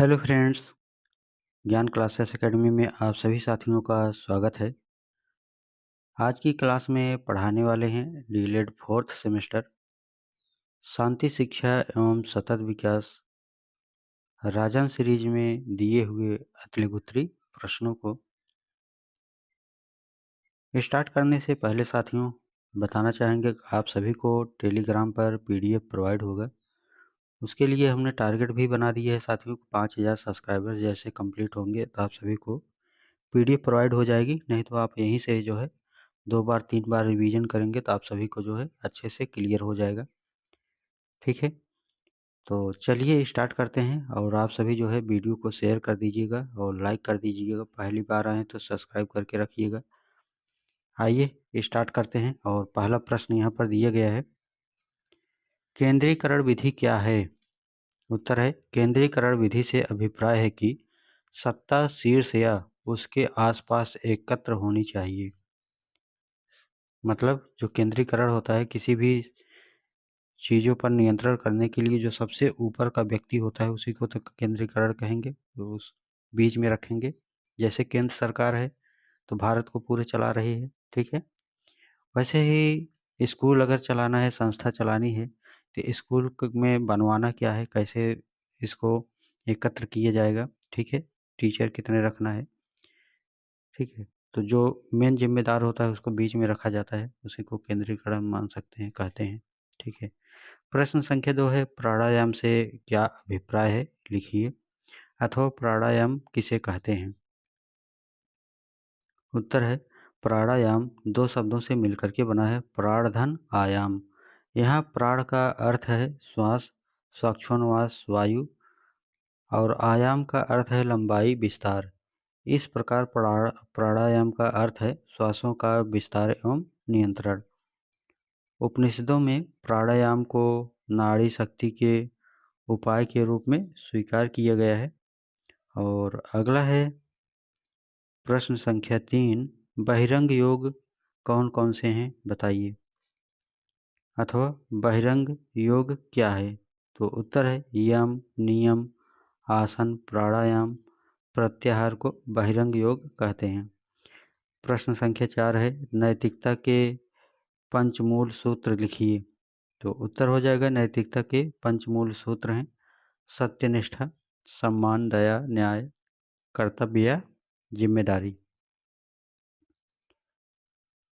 Hello friends, ज्ञान classes academy में आप सभी साथियों का स्वागत है। आज की क्लास में पढ़ाने वाले हैं डीएलएड फोर्थ सेमेस्टर शांति शिक्षा एवं सतत विकास राजन सीरीज में दिए हुए अतिलिखित प्रश्नों को स्टार्ट करने से पहले साथियों बताना चाहेंगे कि आप सभी को टेलीग्राम पर पीडीएफ प्रोवाइड होगा। उसके लिए हमने टारगेट भी बना दिया है साथियों को 5000 सब्सक्राइबर्स जैसे कंप्लीट होंगे तो आप सभी को पीडीएफ प्रोवाइड हो जाएगी। नहीं तो आप यहीं से जो है 2 बार 3 बार रिवीजन करेंगे तो आप सभी को जो है अच्छे से क्लियर हो जाएगा। ठीक है, तो चलिए स्टार्ट करते हैं और आप सभी जो है वीडियो को शेयर कर दीजिएगा और लाइक कर दीजिएगा। पहली बार आए तो सब्सक्राइब करके रखिएगा। आइए स्टार्ट करते हैं और पहला प्रश्न यहाँ पर दिया गया है, केंद्रीकरण विधि क्या है? उत्तर है, केंद्रीकरण विधि से अभिप्राय है कि सत्ता शीर्ष या उसके आसपास एकत्र होनी चाहिए। मतलब जो केंद्रीकरण होता है किसी भी चीज़ों पर नियंत्रण करने के लिए जो सबसे ऊपर का व्यक्ति होता है उसी को तो केंद्रीकरण कहेंगे। तो उस बीच में रखेंगे। जैसे केंद्र सरकार है तो भारत को पूरे चला रही है। ठीक है, वैसे ही स्कूल अगर चलाना है, संस्था चलानी है तो स्कूल में बनवाना क्या है, कैसे इसको एकत्र किया जाएगा। ठीक है, टीचर कितने रखना है। ठीक है, तो जो मेन जिम्मेदार होता है उसको बीच में रखा जाता है, उसी को केंद्रीकरण मान सकते हैं, कहते हैं। ठीक है, प्रश्न संख्या 2 है, प्राणायाम से क्या अभिप्राय है, लिखिए। अथवा प्राणायाम किसे कहते हैं? उत्तर है, प्राणायाम 2 शब्दों से मिलकर के बना है, प्राणधन आयाम। यहाँ प्राण का अर्थ है श्वास, श्वासोच्छ्वास वायु, और आयाम का अर्थ है लंबाई, विस्तार। इस प्रकार प्राणायाम का अर्थ है श्वासों का विस्तार एवं नियंत्रण। उपनिषदों में प्राणायाम को नाड़ी शक्ति के उपाय के रूप में स्वीकार किया गया है। और अगला है प्रश्न संख्या 3, बहिरंग योग कौन कौन से हैं, बताइए। अथवा बहिरंग योग क्या है? तो उत्तर है, यम, नियम, आसन, प्राणायाम, प्रत्याहार को बहिरंग योग कहते हैं। प्रश्न संख्या 4 है, नैतिकता के पंचमूल सूत्र लिखिए। तो उत्तर हो जाएगा, नैतिकता के पंचमूल सूत्र हैं सत्यनिष्ठा, सम्मान, दया, न्याय, कर्तव्य, जिम्मेदारी।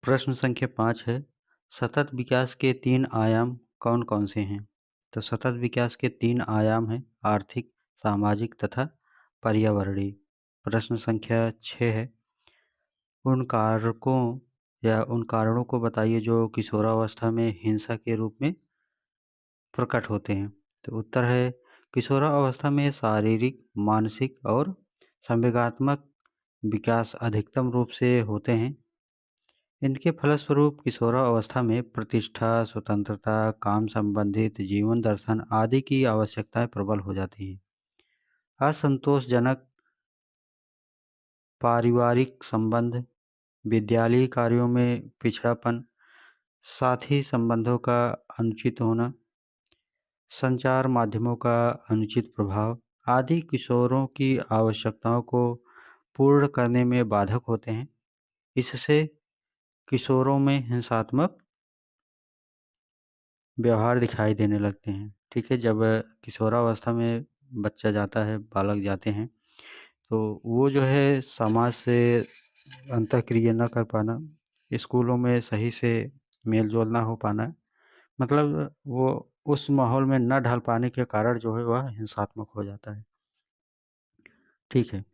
प्रश्न संख्या 5 है, सतत विकास के 3 आयाम कौन कौन से हैं? तो सतत विकास के 3 आयाम हैं, आर्थिक, सामाजिक तथा पर्यावरणीय। प्रश्न संख्या 6 है, उन कारकों या उन कारणों को बताइए जो किशोरावस्था में हिंसा के रूप में प्रकट होते हैं। तो उत्तर है, किशोरावस्था में शारीरिक, मानसिक और संवेगात्मक विकास अधिकतम रूप से होते हैं। इनके फलस्वरूप किशोरावस्था में प्रतिष्ठा, स्वतंत्रता, काम संबंधित जीवन दर्शन आदि की आवश्यकताएं प्रबल हो जाती हैं। असंतोषजनक पारिवारिक संबंध, विद्यालयी कार्यों में पिछड़ापन, साथी संबंधों का अनुचित होना, संचार माध्यमों का अनुचित प्रभाव आदि किशोरों की आवश्यकताओं को पूर्ण करने में बाधक होते हैं। इससे किशोरों में हिंसात्मक व्यवहार दिखाई देने लगते हैं। ठीक है, जब किशोरावस्था में बच्चा जाता है, बालक जाते हैं, तो वो जो है समाज से अंतःक्रिया न कर पाना, स्कूलों में सही से मेल-जोल ना हो पाना, मतलब वो उस माहौल में न ढल पाने के कारण जो है वह हिंसात्मक हो जाता है। ठीक है,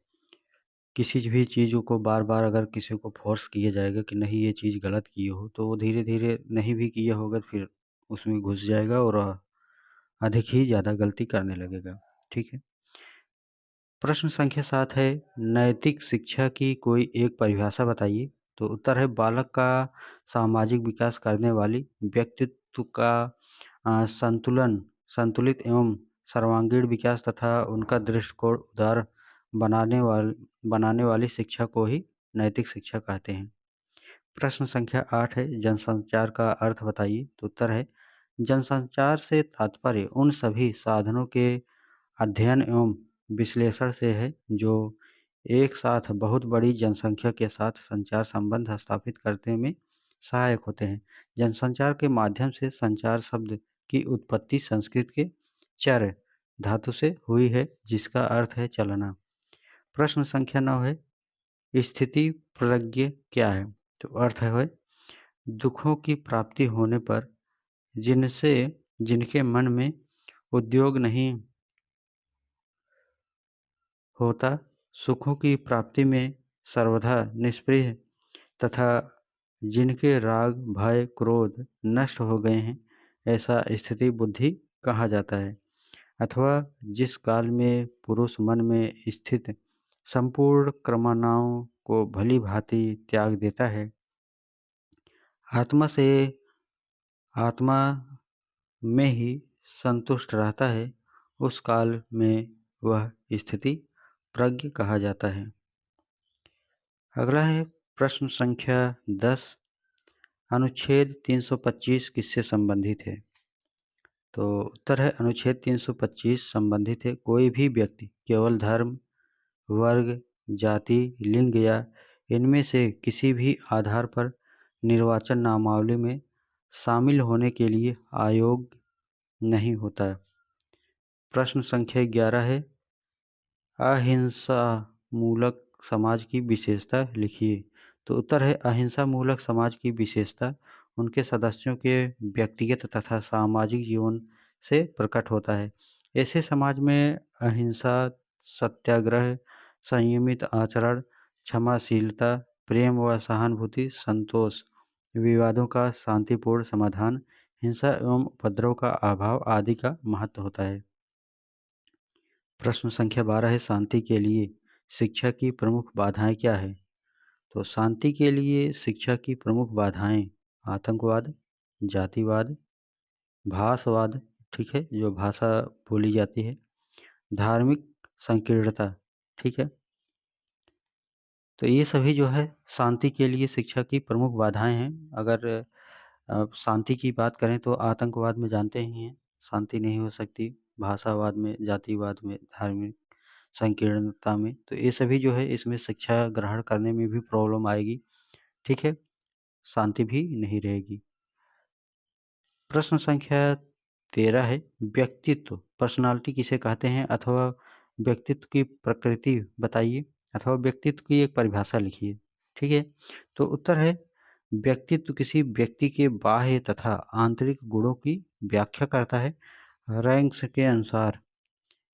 किसी भी चीज़ों को बार-बार अगर किसी को फ़ोर्स किया जाएगा कि नहीं ये चीज़ गलत किए हो, तो वो धीरे-धीरे नहीं भी किया होगा फिर उसमें घुस जाएगा और अधिक ही ज़्यादा गलती करने लगेगा। ठीक है, प्रश्न संख्या 7 है, नैतिक शिक्षा की कोई एक परिभाषा बताइए। तो उत्तर है, बालक का सामाजिक विकास करने वाली व्यक्तित्व का संतुलित एवं सर्वांगीण विकास तथा उनका दृष्टिकोण उदार बनाने वाली शिक्षा को ही नैतिक शिक्षा कहते हैं। प्रश्न संख्या 8 है, जनसंचार का अर्थ बताइए। तो उत्तर है, जनसंचार से तात्पर्य उन सभी साधनों के अध्ययन एवं विश्लेषण से है, जो एक साथ बहुत बड़ी जनसंख्या के साथ संचार संबंध स्थापित करने में सहायक होते हैं। जनसंचार के माध्यम से संचार शब्द की उत्पत्ति संस्कृत के चर धातु से हुई है, जिसका अर्थ है चलना। प्रश्न संख्या 9 है, स्थिति प्रज्ञ क्या है? तो अर्थ है दुखों की प्राप्ति होने पर जिनके मन में उद्योग नहीं होता, सुखों की प्राप्ति में सर्वथा निष्क्रिय तथा जिनके राग भय क्रोध नष्ट हो गए हैं, ऐसा स्थिति बुद्धि कहा जाता है। अथवा जिस काल में पुरुष मन में स्थित संपूर्ण क्रमनाओं को भली भांति त्याग देता है, आत्मा में ही संतुष्ट रहता है, उस काल में वह स्थिति प्रज्ञ कहा जाता है। अगला है प्रश्न संख्या 10, अनुच्छेद 325 किससे संबंधित है? तो उत्तर है अनुच्छेद 325 संबंधित है कोई भी व्यक्ति केवल धर्म, वर्ग, जाति, लिंग या इनमें से किसी भी आधार पर निर्वाचन नामावली में शामिल होने के लिए अयोग्य नहीं होता। प्रश्न संख्या 11 है, अहिंसा मूलक समाज की विशेषता लिखिए। तो उत्तर है अहिंसा मूलक समाज की विशेषता उनके सदस्यों के व्यक्तिगत तथा सामाजिक जीवन से प्रकट होता है। ऐसे समाज में अहिंसा, सत्याग्रह, संयमित आचरण, क्षमाशीलता, प्रेम व सहानुभूति, संतोष, विवादों का शांतिपूर्ण समाधान, हिंसा एवं उपद्रव का अभाव आदि का महत्व होता है। प्रश्न संख्या 12 है, शांति के लिए शिक्षा की प्रमुख बाधाएं क्या है? तो शांति के लिए शिक्षा की प्रमुख बाधाएं आतंकवाद, जातिवाद, भाषावाद, ठीक है, जो भाषा बोली जाती है, धार्मिक संकीर्णता, ठीक है। तो ये सभी जो है शांति के लिए शिक्षा की प्रमुख बाधाएं हैं। अगर शांति की बात करें तो आतंकवाद में जानते ही हैं शांति नहीं हो सकती, भाषावाद में, जातिवाद में, धार्मिक संकीर्णता में, तो ये सभी जो है इसमें शिक्षा ग्रहण करने में भी प्रॉब्लम आएगी, ठीक है, शांति भी नहीं रहेगी। प्रश्न संख्या 13 है, व्यक्तित्व, पर्सनालिटी किसे कहते हैं अथवा व्यक्तित्व की प्रकृति बताइए अथवा व्यक्तित्व की एक परिभाषा लिखिए, ठीक है। तो उत्तर है व्यक्तित्व किसी व्यक्ति के बाह्य तथा आंतरिक गुणों की व्याख्या करता है। रैंक्स के अनुसार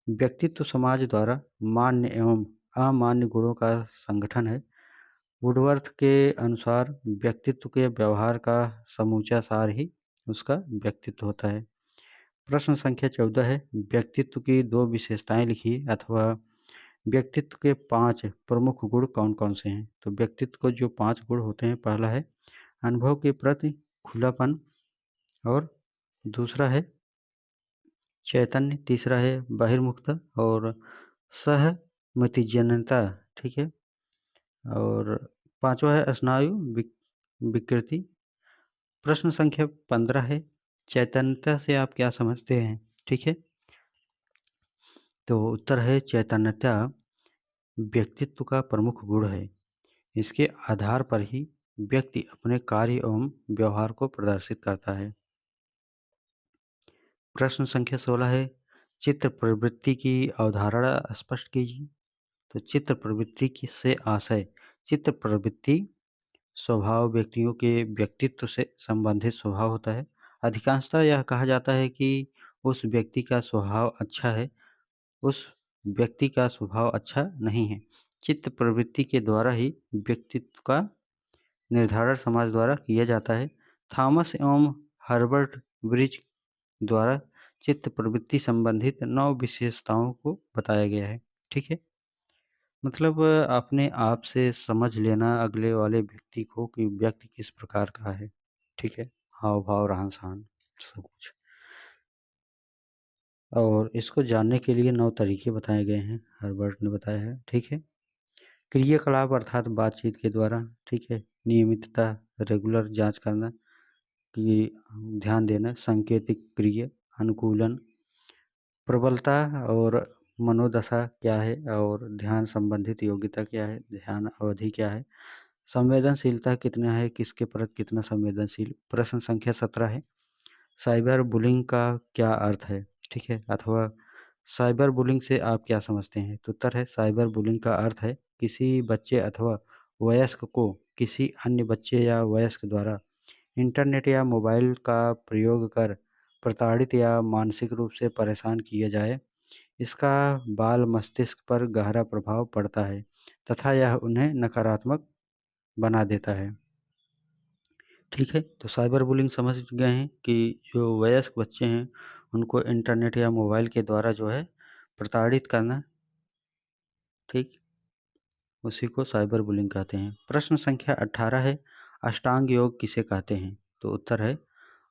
व्यक्तित्व समाज द्वारा मान्य एवं अमान्य गुणों का संगठन है। वुडवर्थ के अनुसार व्यक्तित्व के व्यवहार का समूचा सार ही उसका व्यक्तित्व होता है। प्रश्न संख्या 14 है, व्यक्तित्व की 2 विशेषताएं लिखिए अथवा व्यक्तित्व के 5 प्रमुख गुण कौन कौन से हैं? तो व्यक्तित्व को जो 5 गुण होते हैं, पहला है अनुभव के प्रति खुलापन, और दूसरा है चैतन्य, तीसरा है बहिर्मुखता और सहमतिजनता, ठीक है, और पांचवा है स्नायु विकृति। प्रश्न संख्या 15 है, चैतन्यता से आप क्या समझते हैं, ठीक है। तो उत्तर है चैतन्यता व्यक्तित्व का प्रमुख गुण है। इसके आधार पर ही व्यक्ति अपने कार्य एवं व्यवहार को प्रदर्शित करता है। प्रश्न संख्या 16 है, चित्त प्रवृत्ति की अवधारणा स्पष्ट कीजिए। तो चित्त प्रवृत्ति से आशय, चित्त प्रवृत्ति स्वभाव व्यक्तियों के व्यक्तित्व से संबंधित स्वभाव होता है। अधिकांशतः यह कहा जाता है कि उस व्यक्ति का स्वभाव अच्छा है, उस व्यक्ति का स्वभाव अच्छा नहीं है। चित्त प्रवृत्ति के द्वारा ही व्यक्तित्व का निर्धारण समाज द्वारा किया जाता है। थॉमस एवं हर्बर्ट ब्रिज द्वारा चित्त प्रवृत्ति संबंधित 9 विशेषताओं को बताया गया है, ठीक है। मतलब अपने आप से समझ लेना अगले वाले व्यक्ति को कि व्यक्ति किस प्रकार का है, ठीक है, हाव भाव, रहन सहन, सब कुछ। और इसको जानने के लिए 9 तरीके बताए गए हैं, हर्बर्ट ने बताया है, ठीक है। क्रियाकलाप अर्थात बातचीत के द्वारा, ठीक है, नियमितता, रेगुलर जांच करना कि ध्यान देना, सांकेतिक क्रिया, अनुकूलन, प्रबलता और मनोदशा क्या है और ध्यान संबंधित योग्यता क्या है, ध्यान अवधि क्या है, संवेदनशीलता कितना है, किसके प्रति कितना संवेदनशील। प्रश्न संख्या 17 है, साइबर बुलिंग का क्या अर्थ है? ठीक है, अथवा साइबर बुलिंग से आप क्या समझते हैं? तो उत्तर है, साइबर बुलिंग का अर्थ है किसी बच्चे अथवा वयस्क को किसी अन्य बच्चे या वयस्क द्वारा इंटरनेट या मोबाइल का प्रयोग कर प्रताड़ित या मानसिक रूप से परेशान किया जाए। इसका बाल मस्तिष्क पर गहरा प्रभाव पड़ता है तथा यह उन्हें नकारात्मक बना देता है। ठीक है, तो साइबर बुलिंग समझ गए हैं कि जो वयस्क बच्चे हैं, उनको इंटरनेट या मोबाइल के द्वारा जो है प्रताड़ित करना, ठीक, उसी को साइबर बुलिंग कहते हैं। प्रश्न संख्या 18 है, अष्टांग योग किसे कहते हैं? तो उत्तर है,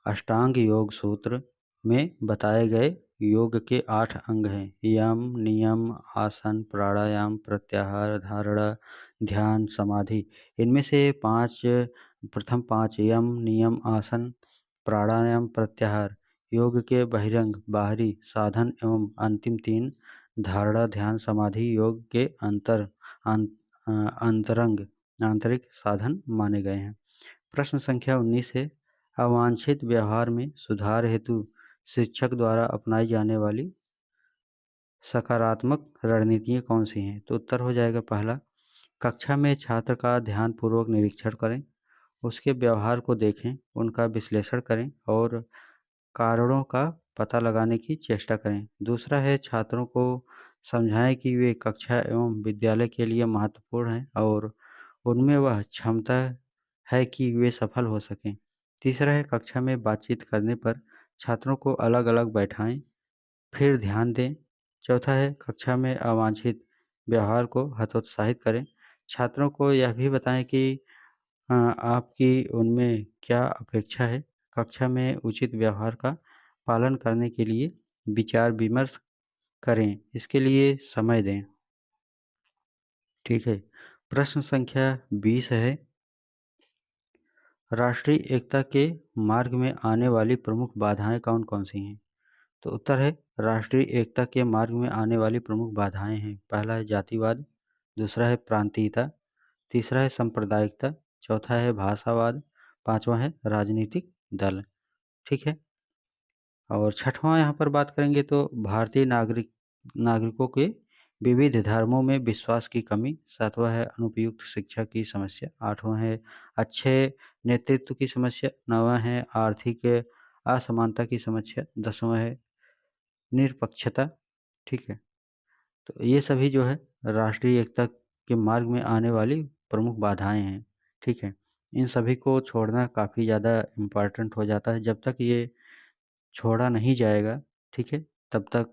अष्टांग योग सूत्र में बताए गए योग के 8 अंग हैं। यम, नियम, आसन, प्राणायाम, प्रत्याहार, धारणा, ध्यान, समाधि। इनमें से 5 प्रथम 5 यम, नियम, आसन, प्राणायाम, प्रत्याहार योग के बहिरंग, बाहरी साधन एवं अंतिम 3 धारणा, ध्यान, समाधि योग के अंतरंग आंतरिक साधन माने गए हैं। प्रश्न संख्या 19 है, अवांछित व्यवहार में सुधार हेतु शिक्षक द्वारा अपनाई जाने वाली सकारात्मक रणनीतियाँ कौन सी हैं? तो उत्तर हो जाएगा पहला, कक्षा में छात्र का ध्यानपूर्वक निरीक्षण करें, उसके व्यवहार को देखें, उनका विश्लेषण करें और कारणों का पता लगाने की चेष्टा करें। दूसरा है, छात्रों को समझाएं कि वे कक्षा एवं विद्यालय के लिए महत्वपूर्ण हैं और उनमें वह क्षमता है कि वे सफल हो सकें। तीसरा है, कक्षा में बातचीत करने पर छात्रों को अलग-अलग बैठाएं, फिर ध्यान दें। चौथा है, कक्षा में अवांछित व्यवहार को हतोत्साहित करें। छात्रों को यह भी बताएं कि आपकी उनमें क्या अपेक्षा है। कक्षा में उचित व्यवहार का पालन करने के लिए विचार विमर्श करें, इसके लिए समय दें। ठीक है, प्रश्न संख्या 20 है, राष्ट्रीय एकता के मार्ग में आने वाली प्रमुख बाधाएं कौन-कौन सी हैं? तो उत्तर है, राष्ट्रीय एकता के मार्ग में आने वाली प्रमुख बाधाएं हैं। पहला है जातिवाद, दूसरा है प्रांतीयता, तीसरा है सांप्रदायिकता, चौथा है भाषावाद, पांचवा है राजनीतिक दल। ठीक है, और छठवां यहाँ पर बात करेंगे तो भारतीय नागरिकों के विविध धर्मों में विश्वास की कमी, सातवां है अनुपयुक्त शिक्षा की समस्या, आठवां है अच्छे नेतृत्व की समस्या, नौवां है आर्थिक असमानता की समस्या, दसवां है निरपक्षता। ठीक है, तो ये सभी जो है राष्ट्रीय एकता के मार्ग में आने वाली प्रमुख बाधाएं हैं। ठीक है, इन सभी को छोड़ना काफ़ी ज़्यादा इम्पोर्टेंट हो जाता है। जब तक ये छोड़ा नहीं जाएगा, ठीक है, तब तक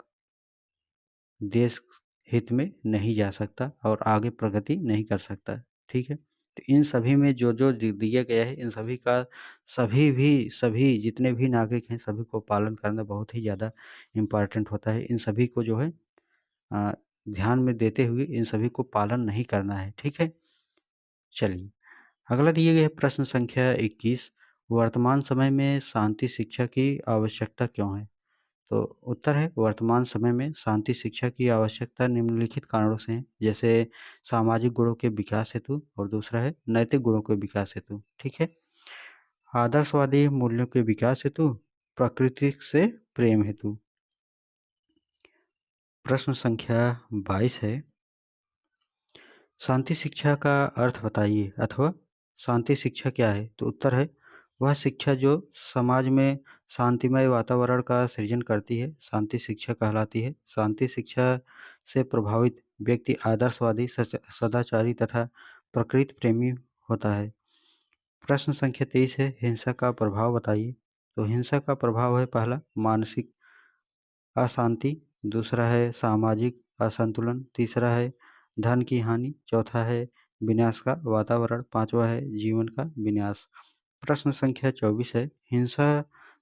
देश हित में नहीं जा सकता और आगे प्रगति नहीं कर सकता। ठीक है, तो इन सभी में जो-जो दिया गया है, इन सभी का सभी जितने भी नागरिक हैं, सभी को पालन करना बहुत ही ज़्यादा इम्पोर्टेंट होता है। इन सभी को जो है अ, ध्यान में देते हुए इन सभी को पालन नहीं करना है। ठीक है, चलिए अगला दिए गए प्रश्न संख्या 21, वर्तमान समय में शांति शिक्षा की आवश्यकता क्यों है? तो उत्तर है, वर्तमान समय में शांति शिक्षा की आवश्यकता निम्नलिखित कारणों से है, जैसे सामाजिक गुणों के विकास हेतु और दूसरा है नैतिक गुणों के विकास हेतु। ठीक है, आदर्शवादी मूल्यों के विकास हेतु, प्रकृति से प्रेम हेतु। प्रश्न संख्या 22 है, शांति शिक्षा का अर्थ बताइए अथवा शांति शिक्षा क्या है? तो उत्तर है, वह शिक्षा जो समाज में शांतिमय वातावरण का सृजन करती है, शांति शिक्षा कहलाती है। शांति शिक्षा से प्रभावित व्यक्ति आदर्शवादी, सदाचारी तथा प्रकृति प्रेमी होता है। प्रश्न संख्या 23 है, हिंसा का प्रभाव बताइए। तो हिंसा का प्रभाव है, पहला मानसिक अशांति, दूसरा है सामाजिक असंतुलन, तीसरा है धन की हानि, चौथा है विनाश का वातावरण, पांचवा है जीवन का विनाश। प्रश्न संख्या 24 है, हिंसा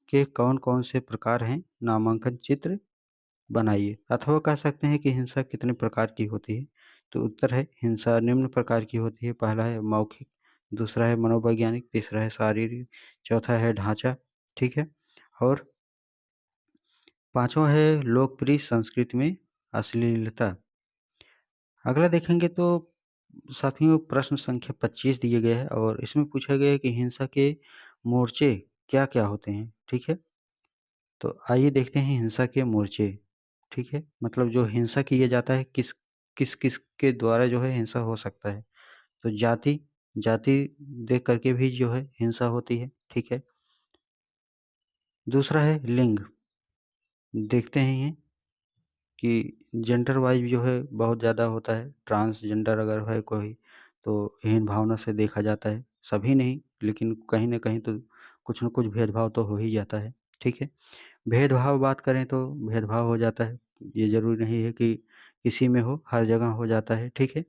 के कौन-कौन से प्रकार हैं? नामांकन चित्र बनाइए, अथवा कह सकते हैं कि हिंसा कितने प्रकार की होती है? तो उत्तर है, हिंसा निम्न प्रकार की होती है। पहला है मौखिक, दूसरा है मनोवैज्ञानिक, तीसरा है शारीरिक, चौथा है ढांचा। ठीक है, और पाँचवाँ है लोकप्रिय संस्कृति में अश्लीलता। अगला देखेंगे तो साथियों प्रश्न संख्या 25 दिए गए हैं और इसमें पूछा गया है कि हिंसा के मोर्चे क्या-क्या होते हैं, ठीक है? तो आइए देखते हैं हिंसा के मोर्चे, ठीक है? मतलब जो हिंसा किया जाता है किस-किस के द्वारा जो है हिंसा हो सकता है। तो जाति देख कर के भी जो है हिंसा होती है, ठीक है? दूसरा है लिंग, देखते हैं कि जेंडर वाइज़ जो है बहुत ज़्यादा होता है, ट्रांसजेंडर अगर है कोई तो हीन भावना से देखा जाता है, सभी नहीं लेकिन कहीं न कहीं तो कुछ न कुछ भेदभाव तो हो ही जाता है, ठीक है? भेदभाव बात करें तो भेदभाव हो जाता है, ये ज़रूरी नहीं है कि किसी में हो, हर जगह हो जाता है, ठीक है?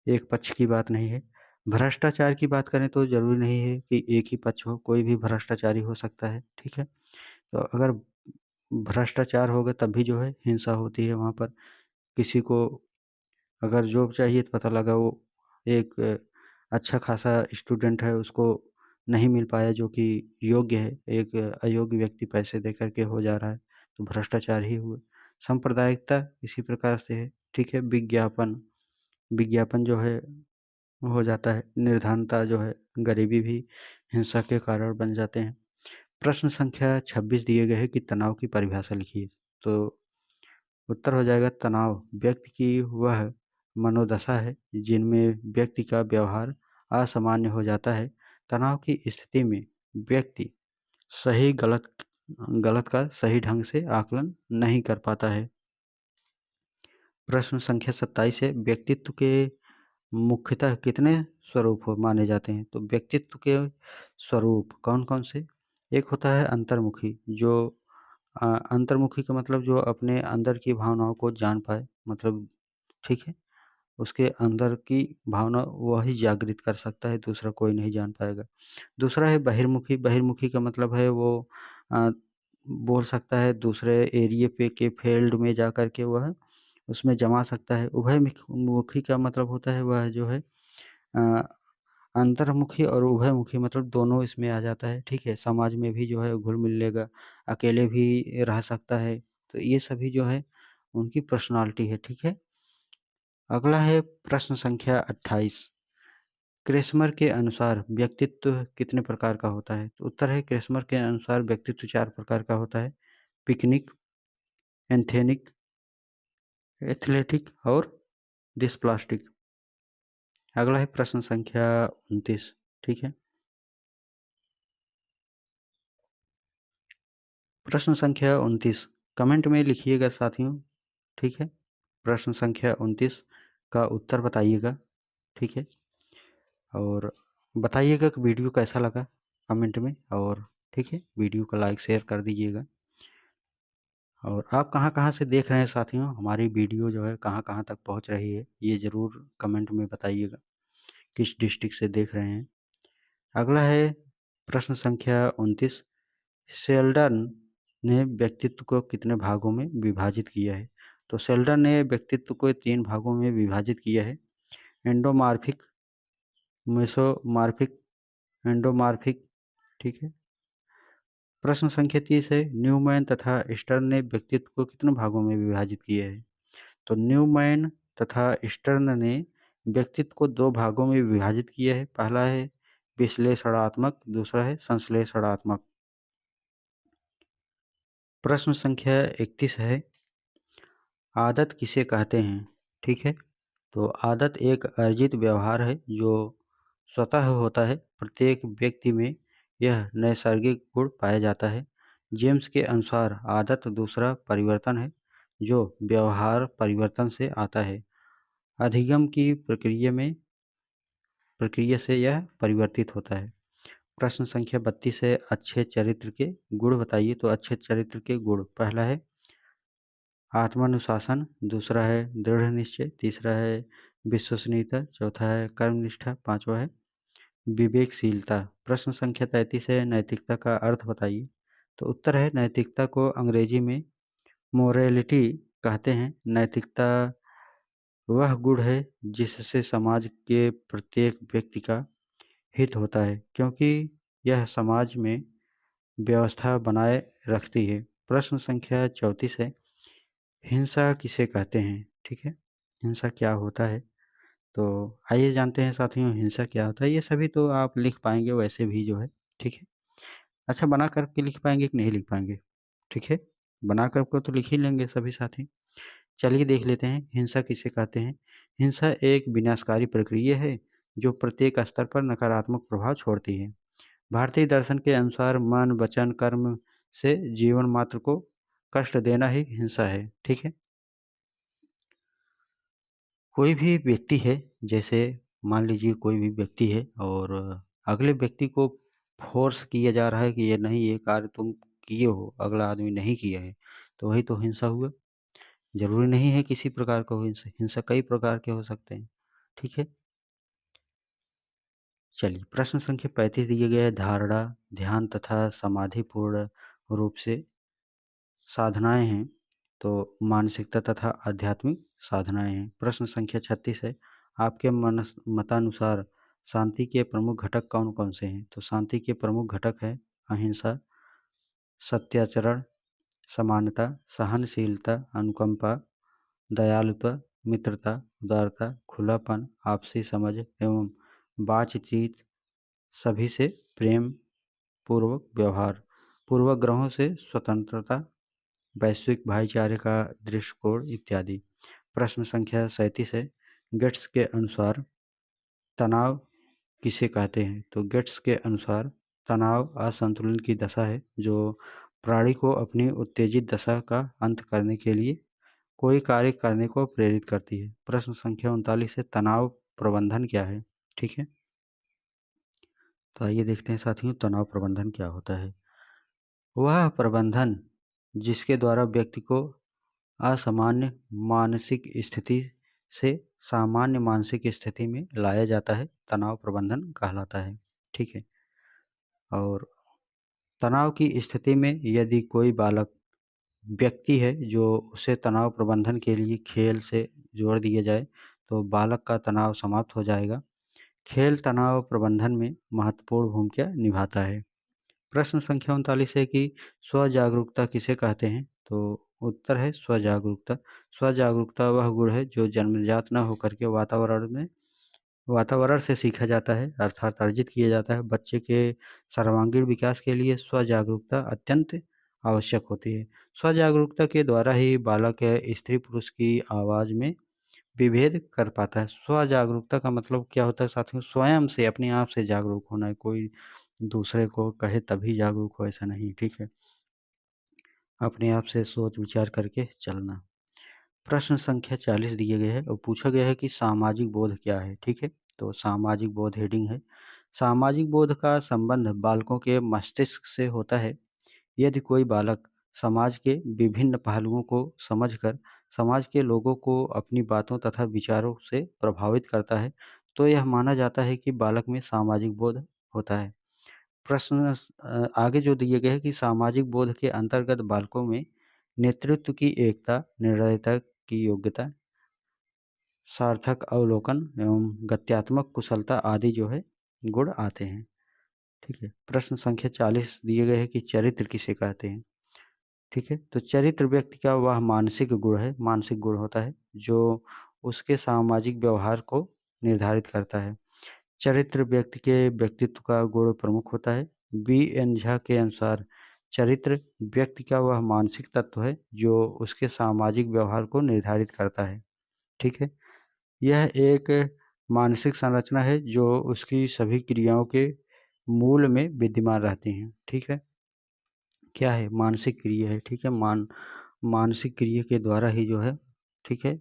एक पक्ष की बात नहीं है। भ्रष्टाचार की बात करें तो ज़रूरी नहीं है कि एक ही पक्ष हो, कोई भी भ्रष्टाचारी हो सकता है, ठीक है? तो अगर भ्रष्टाचार होगा तब भी जो है हिंसा होती है वहाँ पर। किसी को अगर जॉब चाहिए तो पता लगा वो एक अच्छा खासा स्टूडेंट है उसको नहीं मिल पाया जो कि योग्य है, एक अयोग्य व्यक्ति पैसे दे कर के हो जा रहा है, तो भ्रष्टाचार ही हुआ। सांप्रदायिकता इसी प्रकार से है, ठीक है? विज्ञापन, विज्ञापन जो है हो जाता है, निर्धनता जो है, गरीबी भी हिंसा के कारण बन जाते हैं। प्रश्न संख्या 26 दिए गए हैं कि तनाव की परिभाषा लिखिए। तो उत्तर हो जाएगा तनाव व्यक्ति की वह मनोदशा है जिनमें व्यक्ति का व्यवहार असामान्य हो जाता है। तनाव की स्थिति में व्यक्ति सही गलत गलत का सही ढंग से आकलन नहीं कर पाता है। प्रश्न संख्या 27 है व्यक्तित्व के मुख्यतः कितने स्वरूप हो माने जाते हैं? तो व्यक्तित्व के स्वरूप कौन-कौन से? एक होता है अंतर्मुखी जो अंतर्मुखी का मतलब जो अपने अंदर की भावनाओं को जान पाए मतलब ठीक है? उसके अंदर की भावना वही जागृत कर सकता है, दूसरा कोई नहीं जान पाएगा। दूसरा है बहिर्मुखी, बहिर्मुखी का मतलब है वो अ, बोल सकता है दूसरे एरिये पे के फील्ड में जा कर के वह उसमें जमा सकता है। उभयमुखी का मतलब होता है वह जो है अ, अंतर्मुखी और उभयमुखी मतलब दोनों इसमें आ जाता है, ठीक है? समाज में भी जो है घुल-मिल लेगा, अकेले भी रह सकता है, तो ये सभी जो है उनकी पर्सनैलिटी है, ठीक है? अगला है प्रश्न संख्या 28 क्रेस्मर के अनुसार व्यक्तित्व कितने प्रकार का होता है? तो उत्तर है क्रेस्मर के अनुसार व्यक्तित्व 4 प्रकार का होता है, पिकनिक, एस्थेनिक, एथलेटिक और डिस्प्लास्टिक। अगला है प्रश्न संख्या 29 ठीक है? प्रश्न संख्या 29 कमेंट में लिखिएगा साथियों, ठीक है? प्रश्न संख्या 29 का उत्तर बताइएगा, ठीक है? और बताइएगा कि वीडियो कैसा लगा कमेंट में और ठीक है? वीडियो को लाइक शेयर कर दीजिएगा। और आप कहाँ-कहाँ से देख रहे हैं साथियों? हमारी वीडियो जो है कहाँ-कहाँ तक पहुँच रही है? ये ज़रूर कमेंट में बताइएगा, किस डिस्ट्रिक्ट से देख रहे हैं? अगला है प्रश्न संख्या 29 शेल्डन ने व्यक्तित्व को कितने भागों में विभाजित किया है? तो शेल्डन ने व्यक्तित्व को 3 भागों में विभाजित किया है, एंडोमॉर्फिक, मेसोमॉर्फिक, एंडोमॉर्फिक, ठीक है? प्रश्न संख्या 30 है न्यूमैन तथा स्टर्न ने व्यक्तित्व को कितने भागों में विभाजित किया है? तो न्यूमैन तथा स्टर्न ने व्यक्तित्व को 2 भागों में विभाजित किया है। पहला है विश्लेषणात्मक, दूसरा है संश्लेषणात्मक। प्रश्न संख्या 31 है आदत किसे कहते हैं? ठीक है? तो आदत एक अर्जित व्यवहार है जो स्वतः होता है। प्रत्येक व्यक्ति में यह नैसर्गिक गुण पाया जाता है। जेम्स के अनुसार आदत दूसरा परिवर्तन है जो व्यवहार परिवर्तन से आता है। अधिगम की प्रक्रिया से यह परिवर्तित होता है। प्रश्न संख्या 32 है अच्छे चरित्र के गुण बताइए। तो अच्छे चरित्र के गुण पहला है आत्मानुशासन, दूसरा है दृढ़ निश्चय, तीसरा है विश्वसनीयता, चौथा है कर्मनिष्ठा, पाँचवा है विवेकशीलता। प्रश्न संख्या 33 है नैतिकता का अर्थ बताइए। तो उत्तर है नैतिकता को अंग्रेजी में मोरालिटी कहते हैं। नैतिकता वह गुण है जिससे समाज के प्रत्येक व्यक्ति का हित होता है क्योंकि यह समाज में व्यवस्था बनाए रखती है। प्रश्न संख्या 34 है हिंसा किसे कहते हैं? ठीक है, हिंसा क्या होता है? तो आइए जानते हैं साथियों हिंसा क्या होता है? ये सभी तो आप लिख पाएँगे वैसे भी जो है, ठीक है? अच्छा बना कर के लिख पाएँगे कि नहीं लिख पाएँगे? ठीक है, बना कर के तो लिख ही लेंगे सभी साथी। चलिए देख लेते हैं हिंसा किसे कहते हैं? हिंसा एक विनाशकारी प्रक्रिया है जो प्रत्येक स्तर पर नकारात्मक प्रभाव छोड़ती है। भारतीय दर्शन के अनुसार मन, वचन, कर्म से जीवन मात्र को कष्ट देना ही हिंसा है। ठीक है? कोई भी व्यक्ति है, जैसे मान लीजिए कोई भी व्यक्ति है और अगले व्यक्ति को फ़ोर्स किया जा रहा है कि ये नहीं ये कार्य तुम किए हो, अगला आदमी नहीं किया है, तो वही तो हिंसा हुआ। ज़रूरी नहीं है किसी प्रकार का हो हिंसा, हिंसा कई प्रकार के हो सकते हैं। ठीक है? चलिए प्रश्न संख्या 35 दिए गए है धारणा, ध्यान तथा समाधिपूर्ण रूप से साधनाएँ हैं, तो मानसिकता तथा आध्यात्मिक साधनाएँ हैं। प्रश्न संख्या 36 है, आपके मतानुसार शांति के प्रमुख घटक कौन-कौन से हैं? तो शांति के प्रमुख घटक हैं अहिंसा, सत्याचरण, समानता, सहनशीलता, अनुकंपा, दयालुता, मित्रता, उदारता, खुलापन, आपसी समझ एवं बातचीत, सभी से प्रेम पूर्वक व्यवहार, पूर्वग्रहों से स्वतंत्रता, वैश्विक भाईचारे का दृष्टिकोण इत्यादि। प्रश्न संख्या 37 है, गेट्स के अनुसार तनाव किसे कहते हैं? तो गेट्स के अनुसार तनाव असंतुलन की दशा है जो प्राणी को अपनी उत्तेजित दशा का अंत करने के लिए कोई कार्य करने को प्रेरित करती है। प्रश्न संख्या 39 है, तनाव प्रबंधन क्या है? ठीक है, तो आइए देखते हैं साथियों तनाव प्रबंधन क्या होता है। वह प्रबंधन जिसके द्वारा व्यक्ति को असामान्य मानसिक स्थिति से सामान्य मानसिक स्थिति में लाया जाता है, तनाव प्रबंधन कहलाता है। ठीक है? और तनाव की स्थिति में यदि कोई बालक व्यक्ति है जो उसे तनाव प्रबंधन के लिए खेल से जोड़ दिया जाए, तो बालक का तनाव समाप्त हो जाएगा। खेल तनाव प्रबंधन में महत्वपूर्ण भूमिका निभाता है। प्रश्न संख्या 39 है कि स्व-जागरूकता किसे कहते हैं? तो उत्तर है स्व-जागरूकता। स्व-जागरूकता वह गुण है जो जन्मजात न होकर के वातावरण से सीखा जाता है अर्थात अर्जित किया जाता है। बच्चे के सर्वांगीण विकास के लिए स्व-जागरूकता अत्यंत आवश्यक होती है। स्व-जागरूकता के द्वारा ही बालक स्त्री-पुरुष की आवाज़ में विभेद कर पाता है। स्व-जागरूकता का मतलब क्या होता है साथियों? स्वयं से अपने आप से जागरूक होना है, कोई दूसरे को कहे तभी जागरूक हो ऐसा नहीं, ठीक है? अपने आप से सोच विचार करके चलना। प्रश्न संख्या 40 दिए गए हैं और पूछा गया है कि सामाजिक बोध क्या है? ठीक है? तो सामाजिक बोध हेडिंग है। सामाजिक बोध का संबंध बालकों के मस्तिष्क से होता है। यदि कोई बालक समाज के विभिन्न पहलुओं को समझकर समाज के लोगों को अपनी बातों तथा विचारों से प्रभावित करता है, तो यह माना जाता है कि बालक में सामाजिक बोध होता है। प्रश्न आगे जो दिए गए हैं कि सामाजिक बोध के अंतर्गत बालकों में नेतृत्व की एकता, निर्णयता की योग्यता, सार्थक अवलोकन एवं गत्यात्मक कुशलता आदि जो है गुण आते हैं। ठीक है। प्रश्न संख्या 40 दिए गए हैं कि चरित्र किसे कहते हैं? ठीक है, तो चरित्र व्यक्ति का वह मानसिक गुण है, मानसिक गुण होता है जो उसके सामाजिक व्यवहार को निर्धारित करता है। चरित्र व्यक्ति के व्यक्तित्व का गुण प्रमुख होता है। बी एन झा के अनुसार चरित्र व्यक्ति का वह मानसिक तत्व है जो उसके सामाजिक व्यवहार को निर्धारित करता है। ठीक है, यह एक मानसिक संरचना है जो उसकी सभी क्रियाओं के मूल में विद्यमान रहती हैं। ठीक है, क्या है मानसिक क्रिया है। ठीक है, मानसिक क्रिया के द्वारा ही जो है ठीक है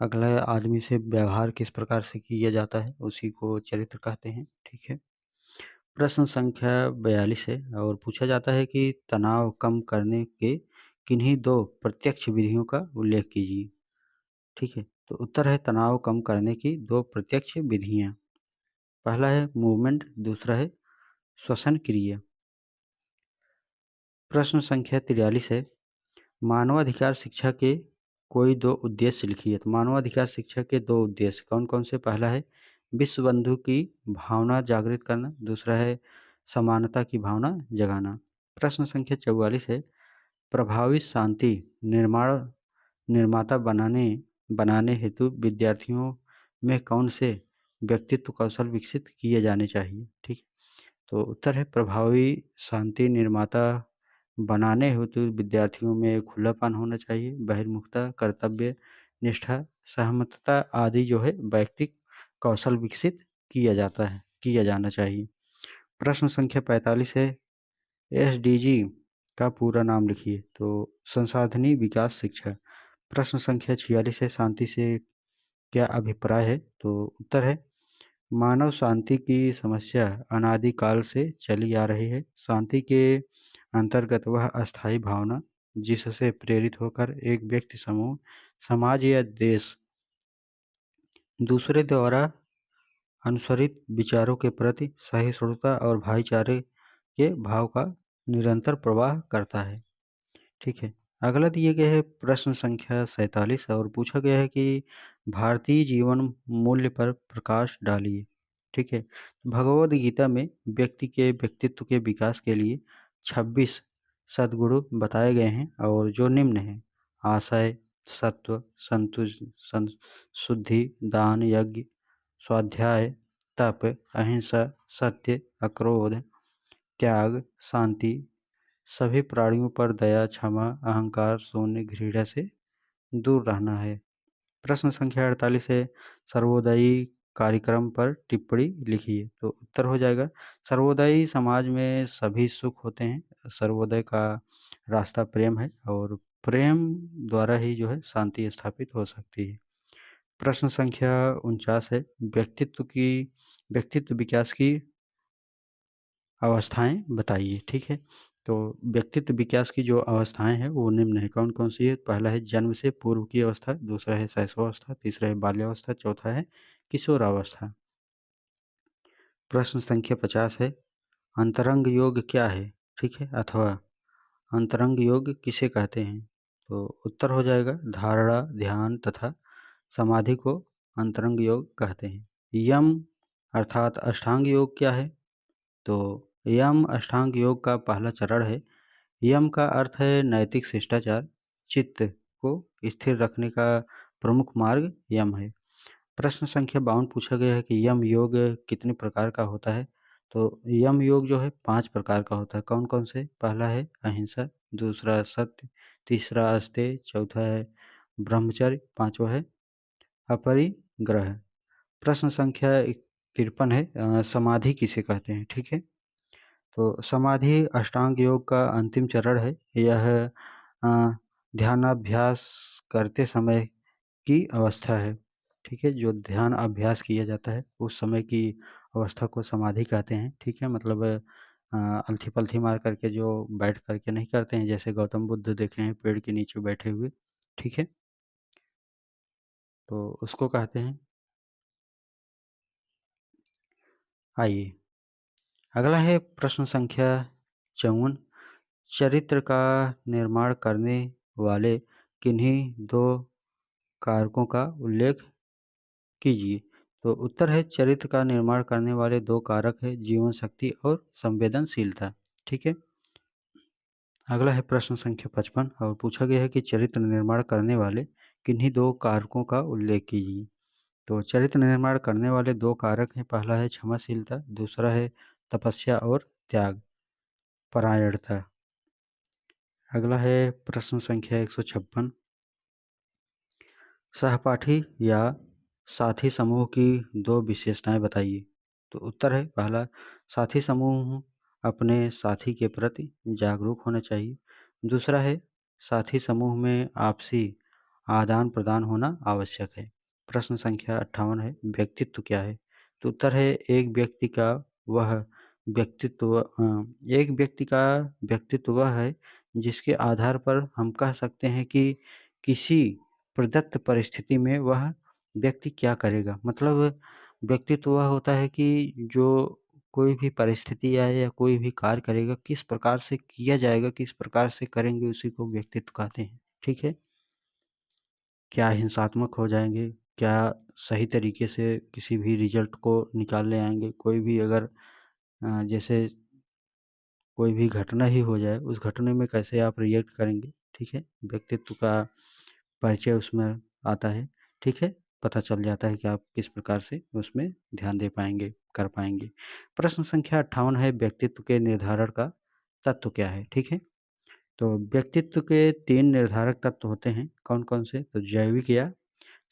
अगला आदमी से व्यवहार किस प्रकार से किया जाता है उसी को चरित्र कहते हैं। ठीक है, प्रश्न संख्या 42 है और पूछा जाता है कि तनाव कम करने के किन्हीं दो प्रत्यक्ष विधियों का उल्लेख कीजिए। ठीक है, तो उत्तर है तनाव कम करने की दो प्रत्यक्ष विधियां। पहला है मूवमेंट, दूसरा है श्वसन क्रिया। प्रश्न संख्या 43 है, मानवाधिकार शिक्षा के कोई दो उद्देश्य लिखिए। तो मानवाधिकार शिक्षा के दो उद्देश्य कौन-कौन से? पहला है विश्व बंधु की भावना जागृत करना, दूसरा है समानता की भावना जगाना। प्रश्न संख्या 44 है, प्रभावी शांति निर्माण निर्माता बनाने हेतु विद्यार्थियों में कौन से व्यक्तित्व कौशल विकसित किए जाने चाहिए? ठीक है, तो उत्तर है प्रभावी शांति निर्माता बनाने हेतु विद्यार्थियों में खुलापन होना चाहिए, बहिर्मुखता, कर्तव्य निष्ठा, सहमतता आदि जो है व्यक्तिक कौशल विकसित किया जाना चाहिए। प्रश्न संख्या 45 है, एसडीजी का पूरा नाम लिखिए। तो संसाधनी विकास शिक्षा। प्रश्न संख्या 46 है, शांति से क्या अभिप्राय है? तो उत्तर है मानव शांति की समस्या अनादिकाल से चली आ रही है। शांति के अंतर्गत वह अस्थायी भावना जिससे प्रेरित होकर एक व्यक्ति, समूह, समाज या देश दूसरे द्वारा अनुसरित विचारों के प्रति सहिष्णुता और भाईचारे के भाव का निरंतर प्रवाह करता है। ठीक है, अगला दिए गए है प्रश्न संख्या 47 और पूछा गया है कि भारतीय जीवन मूल्य पर प्रकाश डालिए। ठीक है, भगवद गीता में व्यक्ति के व्यक्तित्व के विकास के लिए 26 सद्गुण बताए गए हैं और जो निम्न है: आशय, सत्व, शुद्धि, दान, यज्ञ, स्वाध्याय, तप, अहिंसा, सत्य, अक्रोध, त्याग, शांति, सभी प्राणियों पर दया, क्षमा, अहंकार, शून्य, घृणा से दूर रहना है। प्रश्न संख्या 48 है, सर्वोदयी कार्यक्रम पर टिप्पणी लिखिए। तो उत्तर हो जाएगा सर्वोदयी समाज में सभी सुख होते हैं। सर्वोदय का रास्ता प्रेम है और प्रेम द्वारा ही जो है शांति स्थापित हो सकती है। प्रश्न संख्या 49 है, व्यक्तित्व विकास की अवस्थाएं बताइए। ठीक है, तो व्यक्तित्व विकास की जो अवस्थाएं हैं वो निम्न है। कौन कौन सी है? पहला है जन्म से पूर्व की अवस्था, दूसरा है शैशवावस्था, तीसरा है बाल्यावस्था, चौथा है किशोरावस्था। प्रश्न संख्या 50 है, अंतरंग योग क्या है? ठीक है, अथवा अंतरंग योग किसे कहते हैं? तो उत्तर हो जाएगा धारणा, ध्यान तथा समाधि को अंतरंग योग कहते हैं। यम अर्थात अष्टांग योग क्या है? तो यम अष्टांग योग का पहला चरण है। यम का अर्थ है नैतिक शिष्टाचार। चित्त को स्थिर रखने का प्रमुख मार्ग यम है। प्रश्न संख्या 52 पूछा गया है कि यम योग कितने प्रकार का होता है? तो यम योग जो है 5 प्रकार का होता है। कौन कौन से? पहला है अहिंसा, दूसरा सत्य, तीसरा अस्तेय, चौथा है ब्रह्मचर्य, पांचवा है अपरिग्रह। प्रश्न संख्या 53 है, समाधि किसे कहते हैं? ठीक है, तो समाधि अष्टांग योग का अंतिम चरण है। यह ध्यानाभ्यास करते समय की अवस्था है। ठीक है, जो ध्यान अभ्यास किया जाता है उस समय की अवस्था को समाधि कहते हैं। ठीक है, मतलब अलथी पलथी मार करके जो बैठ करके नहीं करते हैं, जैसे गौतम बुद्ध देखे हैं पेड़ के नीचे बैठे हुए। ठीक है, तो उसको कहते हैं। आइए, अगला है प्रश्न संख्या 54, चरित्र का निर्माण करने वाले किन्हीं दो कारकों का उल्लेख कीजिए। तो उत्तर है चरित्र का निर्माण करने वाले दो कारक है जीवन शक्ति और संवेदनशीलता। ठीक है, अगला है प्रश्न संख्या 55 और पूछा गया है कि चरित्र निर्माण करने वाले किन्हीं दो कारकों का उल्लेख कीजिए। तो चरित्र निर्माण करने वाले दो कारक हैं। पहला है क्षमाशीलता, दूसरा है तपस्या और त्याग परायणता। अगला है प्रश्न संख्या 156, सहपाठी या साथी समूह की दो विशेषताएं बताइए। तो उत्तर है पहला, साथी समूह अपने साथी के प्रति जागरूक होना चाहिए। दूसरा है साथी समूह में आपसी आदान प्रदान होना आवश्यक है। प्रश्न संख्या 58 है, व्यक्तित्व क्या है? तो उत्तर है एक व्यक्ति का व्यक्तित्व वह है जिसके आधार पर हम कह सकते हैं कि किसी प्रदत्त परिस्थिति में वह व्यक्ति क्या करेगा। मतलब व्यक्तित्व वह होता है कि जो कोई भी परिस्थिति आए या कोई भी कार्य करेगा, किस प्रकार से किया जाएगा, किस प्रकार से करेंगे, उसी को व्यक्तित्व कहते हैं। ठीक है, क्या हिंसात्मक हो जाएंगे, क्या सही तरीके से किसी भी रिजल्ट को निकाल ले आएंगे, कोई भी अगर जैसे कोई भी घटना ही हो जाए, उस घटने में कैसे आप रिएक्ट करेंगे। ठीक है, व्यक्तित्व का परिचय उसमें आता है, ठीक है? पता चल जाता है कि आप किस प्रकार से उसमें ध्यान दे पाएँगे, कर पाएँगे। प्रश्न संख्या 58 है व्यक्तित्व के निर्धारण का तत्व क्या है? ठीक है? तो व्यक्तित्व के 3 निर्धारक तत्व होते हैं, कौन-कौन से? तो जैविक या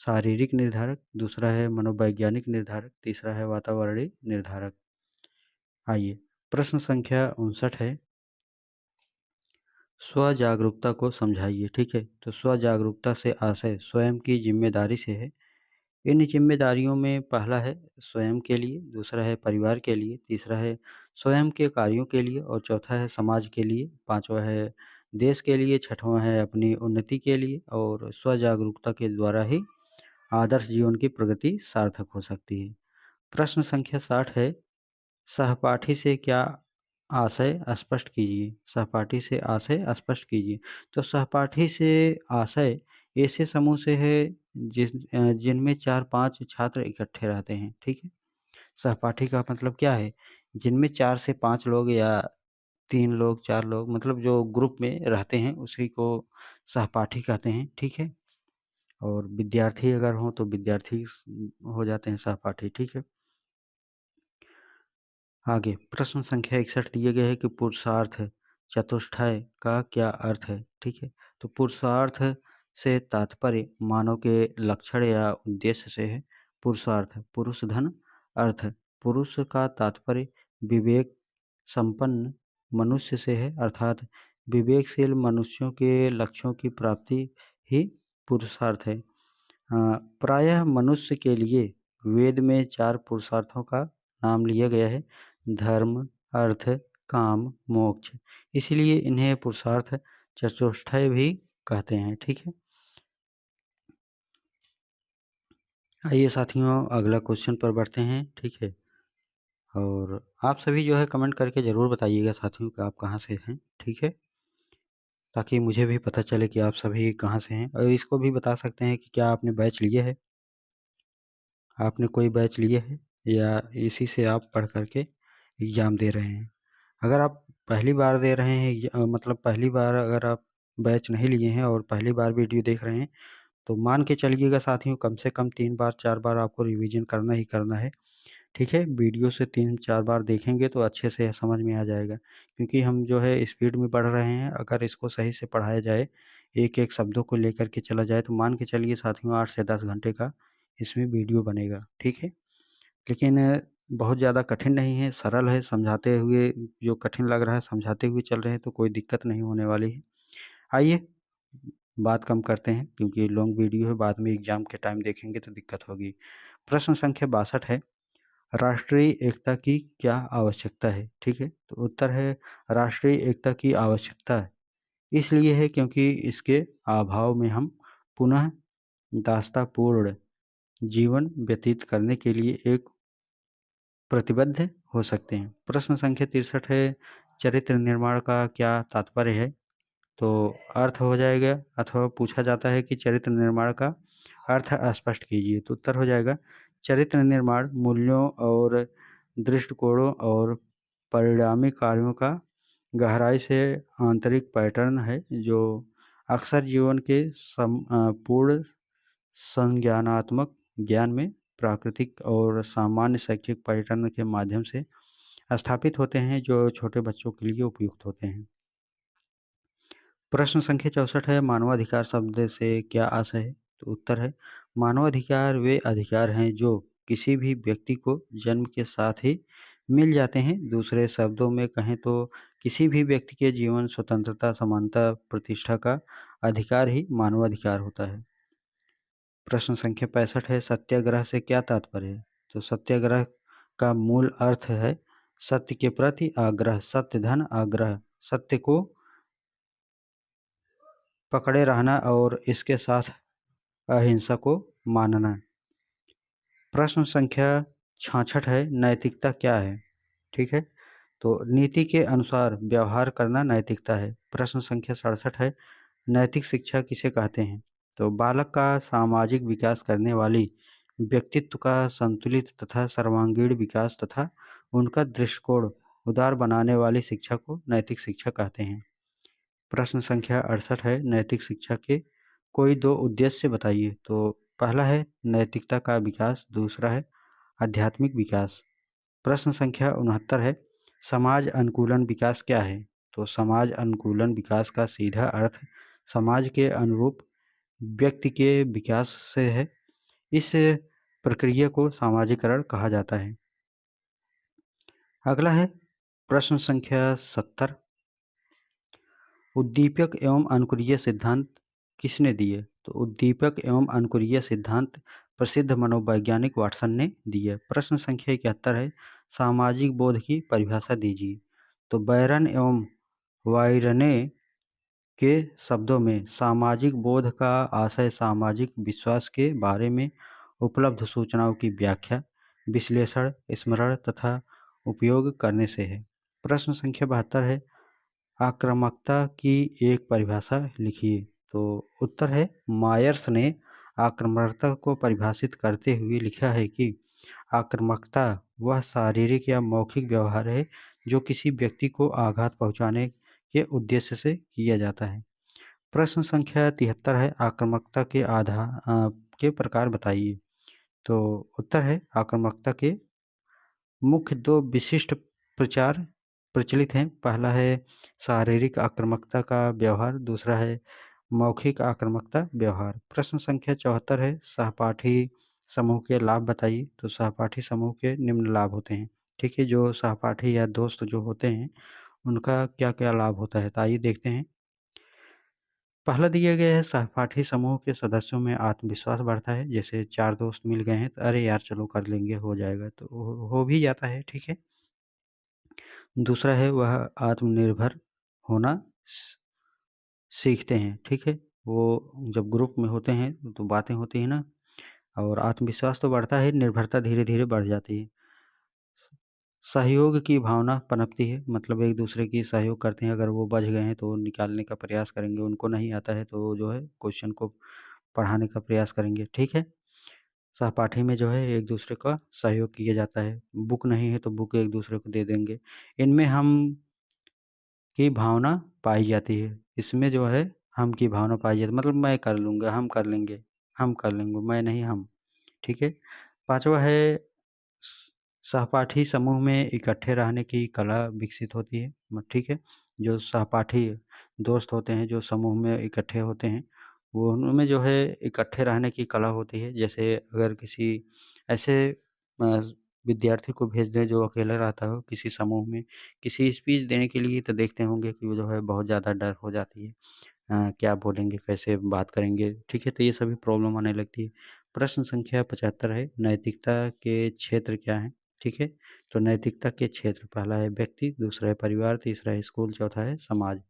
शारीरिक निर्धारक, दूसरा है मनोवैज्ञानिक निर्धारक, तीसरा है वातावरणीय निर्धारक। आइए, प्रश्न संख्या 59 है, स्व-जागरूकता को समझाइए, ठीक है? तो स्व-जागरूकता से आशय स्वयं की ज़िम्मेदारी से है। इन ज़िम्मेदारियों में पहला है स्वयं के लिए, दूसरा है परिवार के लिए, तीसरा है स्वयं के कार्यों के लिए और चौथा है समाज के लिए, पाँचवाँ है देश के लिए, छठवाँ है अपनी उन्नति के लिए और स्व-जागरूकता के द्वारा ही आदर्श जीवन की प्रगति सार्थक हो सकती है। प्रश्न संख्या 60 है, सहपाठी से क्या आशय स्पष्ट कीजिए। सहपाठी से आशय स्पष्ट कीजिए। तो सहपाठी से आशय ऐसे समूह से है जिनमें 4-5 छात्र इकट्ठे रहते हैं, ठीक है? सहपाठी का मतलब क्या है? जिनमें 4 से 5 लोग या 3 लोग, 4 लोग मतलब जो ग्रुप में रहते हैं उसी को सहपाठी कहते हैं, ठीक है? और विद्यार्थी अगर हों तो विद्यार्थी हो जाते हैं सहपाठी, ठीक है? आगे प्रश्न संख्या 61 दिए गए है कि पुरुषार्थ चतुष्टय का क्या अर्थ है? ठीक है, तो पुरुषार्थ से तात्पर्य मानव के लक्षण या उद्देश्य से है। पुरुषार्थ पुरुष धन अर्थ पुरुष का तात्पर्य विवेक संपन्न मनुष्य से है, अर्थात विवेकशील मनुष्यों के लक्ष्यों की प्राप्ति ही पुरुषार्थ है। प्रायः मनुष्य के लिए वेद में 4 पुरुषार्थों का नाम लिया गया है, धर्म, अर्थ, काम, मोक्ष। इसलिए इन्हें पुरुषार्थ चतुष्टय भी कहते हैं, ठीक है? आइए साथियों अगला क्वेश्चन पर बढ़ते हैं, ठीक है? और आप सभी जो है कमेंट करके ज़रूर बताइएगा साथियों कि आप कहाँ से हैं, ठीक है? ताकि मुझे भी पता चले कि आप सभी कहाँ से हैं और इसको भी बता सकते हैं कि क्या आपने बैच लिए है? आपने कोई बैच लिए है या इसी से आप पढ़ कर के एग्ज़ाम दे रहे हैं? अगर आप पहली बार दे रहे हैं मतलब पहली बार अगर आप बैच नहीं लिए हैं और पहली बार वीडियो देख रहे हैं, तो मान के चलिएगा साथियों कम से कम 3 बार 4 बार आपको रिवीजन करना ही करना है, ठीक है? वीडियो से 3-4 बार देखेंगे तो अच्छे से समझ में आ जाएगा, क्योंकि हम जो है स्पीड में पढ़ रहे हैं, अगर इसको सही से पढ़ाया जाए, एक-एक शब्दों को लेकर के चला जाए, तो मान के चलिए साथियों 8 से 10 घंटे का इसमें वीडियो बनेगा, ठीक है? लेकिन बहुत ज़्यादा कठिन नहीं है, सरल है, समझाते हुए जो कठिन लग रहा है, समझाते हुए चल रहे हैं तो कोई दिक्कत नहीं होने वाली है। आइए, बात कम करते हैं क्योंकि लॉन्ग वीडियो है, बाद में एग्ज़ाम के टाइम देखेंगे तो दिक्कत होगी। प्रश्न संख्या 62 है, राष्ट्रीय एकता की क्या आवश्यकता है? ठीक है, तो उत्तर है राष्ट्रीय एकता की आवश्यकता इसलिए है क्योंकि इसके अभाव में हम पुनः दासतापूर्ण जीवन व्यतीत करने के लिए एक प्रतिबद्ध हो सकते हैं। प्रश्न संख्या 63 है, चरित्र निर्माण का क्या तात्पर्य है? तो अर्थ हो जाएगा अथवा पूछा जाता है कि चरित्र निर्माण का अर्थ स्पष्ट कीजिए। तो उत्तर हो जाएगा चरित्र निर्माण मूल्यों और दृष्टिकोणों और परिणामी कार्यों का गहराई से आंतरिक पैटर्न है जो अक्सर जीवन के पूर्ण संज्ञानात्मक ज्ञान में प्राकृतिक और सामान्य शैक्षिक पैटर्न के माध्यम से स्थापित होते हैं जो छोटे बच्चों के लिए उपयुक्त होते हैं। प्रश्न संख्या 64 है मानवाधिकार शब्द से क्या आशय है? तो उत्तर है मानवाधिकार वे अधिकार हैं जो किसी भी व्यक्ति को जन्म के साथ ही मिल जाते हैं। दूसरे शब्दों में कहें तो किसी भी व्यक्ति के जीवन स्वतंत्रता समानता प्रतिष्ठा का अधिकार ही मानवाधिकार होता है। प्रश्न संख्या 65 है सत्याग्रह से क्या तात्पर्य है? तो सत्याग्रह का मूल अर्थ है सत्य के प्रति आग्रह, सत्य धन आग्रह, सत्य को पकड़े रहना और इसके साथ अहिंसा को मानना। प्रश्न संख्या 66 है नैतिकता क्या है? ठीक है, तो नीति के अनुसार व्यवहार करना नैतिकता है। प्रश्न संख्या 67 है नैतिक शिक्षा किसे कहते हैं? तो बालक का सामाजिक विकास करने वाली व्यक्तित्व का संतुलित तथा सर्वांगीण विकास तथा उनका दृष्टिकोण उदार बनाने वाली शिक्षा को नैतिक शिक्षा कहते हैं। प्रश्न संख्या 68 है नैतिक शिक्षा के कोई दो उद्देश्य बताइए। तो पहला है नैतिकता का विकास, दूसरा है आध्यात्मिक विकास। प्रश्न संख्या 69 है, समाज अनुकूलन विकास क्या है? तो समाज अनुकूलन विकास का सीधा अर्थ समाज के अनुरूप व्यक्ति के विकास से है। इस प्रक्रिया को सामाजिकरण कहा जाता है। अगला है प्रश्न संख्या 70, उद्दीपक एवं अनुक्रिया सिद्धांत किसने दिए? तो उद्दीपक एवं अनुक्रिया सिद्धांत प्रसिद्ध मनोवैज्ञानिक वाटसन ने दिए। प्रश्न संख्या 71 है, सामाजिक बोध की परिभाषा दीजिए। तो बैरन एवं वायरने के शब्दों में सामाजिक बोध का आशय सामाजिक विश्वास के बारे में उपलब्ध सूचनाओं की व्याख्या, विश्लेषण, स्मरण तथा उपयोग करने से है। प्रश्न संख्या 72 है, आक्रामकता की एक परिभाषा लिखिए। तो उत्तर है, मायर्स ने आक्रामकता को परिभाषित करते हुए लिखा है कि आक्रामकता वह शारीरिक या मौखिक व्यवहार है जो किसी व्यक्ति को आघात पहुंचाने के उद्देश्य से किया जाता है। प्रश्न संख्या 73 है, आक्रामकता के प्रकार बताइए। तो उत्तर है, आक्रामकता के मुख्य दो विशिष्ट प्रचार प्रचलित हैं। पहला है शारीरिक आक्रामकता का व्यवहार, दूसरा है मौखिक आक्रामकता व्यवहार। प्रश्न संख्या 74 है, सहपाठी समूह के लाभ बताइए। तो सहपाठी समूह के निम्न लाभ होते हैं। ठीक है, जो सहपाठी या दोस्त जो होते हैं उनका क्या क्या लाभ होता है, तो आइए देखते हैं। पहला दिया गया है, सहपाठी समूह के सदस्यों में आत्मविश्वास बढ़ता है। जैसे 4 दोस्त मिल गए हैं तो अरे यार चलो कर लेंगे, हो जाएगा, तो हो भी जाता है। ठीक है। दूसरा है वह आत्मनिर्भर होना सीखते हैं। ठीक है, वो जब ग्रुप में होते हैं तो बातें होती हैं ना, और आत्मविश्वास तो बढ़ता है, निर्भरता धीरे धीरे बढ़ जाती है। सहयोग की भावना पनपती है, मतलब एक दूसरे की सहयोग करते हैं। अगर वो बच गए हैं तो निकालने का प्रयास करेंगे, उनको नहीं आता है तो जो है क्वेश्चन को पढ़ाने का प्रयास करेंगे। ठीक है, सहपाठी में जो है एक दूसरे का सहयोग किया जाता है। बुक नहीं है तो बुक एक दूसरे को दे देंगे। इनमें हम की भावना पाई जाती है। इसमें जो है हम की भावना पाई जाती है, मतलब मैं कर लूँगा, हम कर लेंगे, मैं नहीं हम। ठीक है। पाँचवा है, सहपाठी समूह में इकट्ठे रहने की कला विकसित होती है। ठीक है, जो सहपाठी दोस्त होते हैं जो समूह में इकट्ठे होते हैं, वो उनमें जो है इकट्ठे रहने की कला होती है। जैसे अगर किसी ऐसे विद्यार्थी को भेज दें जो अकेला रहता हो किसी समूह में किसी स्पीच देने के लिए, तो देखते होंगे कि वो जो है बहुत ज़्यादा डर हो जाती है। क्या बोलेंगे, कैसे बात करेंगे, ठीक है, तो ये सभी प्रॉब्लम आने लगती है। प्रश्न संख्या 75 है, नैतिकता के क्षेत्र क्या हैं? ठीक है, तो नैतिकता के क्षेत्र, पहला है व्यक्ति, दूसरा है परिवार, तीसरा है स्कूल, चौथा है समाज।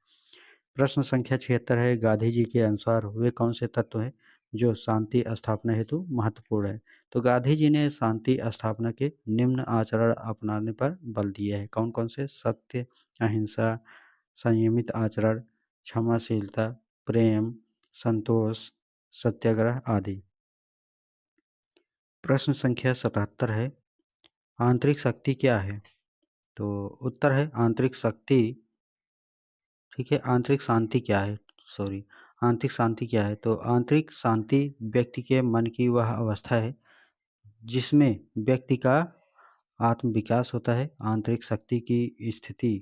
प्रश्न संख्या 76 है, गांधी जी के अनुसार वे कौन से तत्व हैं जो शांति स्थापना हेतु महत्वपूर्ण है? तो गांधी जी ने शांति स्थापना के निम्न आचरण अपनाने पर बल दिया है। कौन कौन से? सत्य, अहिंसा, संयमित आचरण, क्षमाशीलता, प्रेम, संतोष, सत्याग्रह आदि। प्रश्न संख्या 77 है, आंतरिक शक्ति क्या है? तो उत्तर है आंतरिक शक्ति, ठीक है, आंतरिक शांति क्या है? सॉरी, आंतरिक शांति क्या है? तो आंतरिक शांति व्यक्ति के मन की वह अवस्था है जिसमें व्यक्ति का आत्म विकास होता है। आंतरिक शक्ति की स्थिति